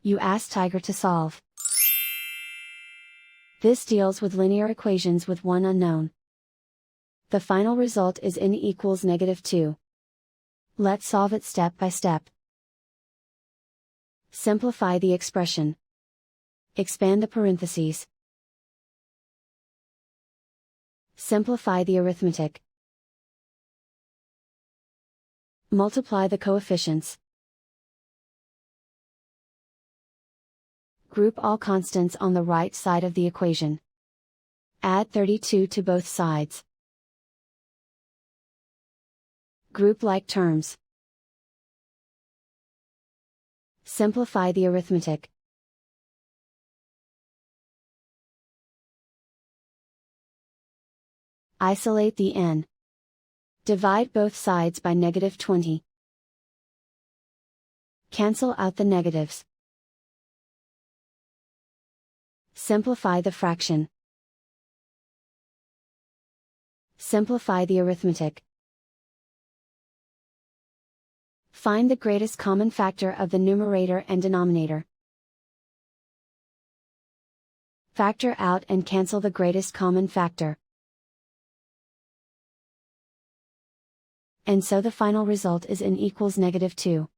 You ask Tiger to solve. This deals with linear equations with one unknown. The final result is n equals -2. Let's solve it step by step. Simplify the expression. Expand the parentheses. Simplify the arithmetic. Multiply the coefficients. Group all constants on the right side of the equation. Add 32 to both sides. Group like terms. Simplify the arithmetic. Isolate the n. Divide both sides by -20. Cancel out the negatives. Simplify the fraction. Simplify the arithmetic. Find the greatest common factor of the numerator and denominator. Factor out and cancel the greatest common factor. And so the final result is n equals -2.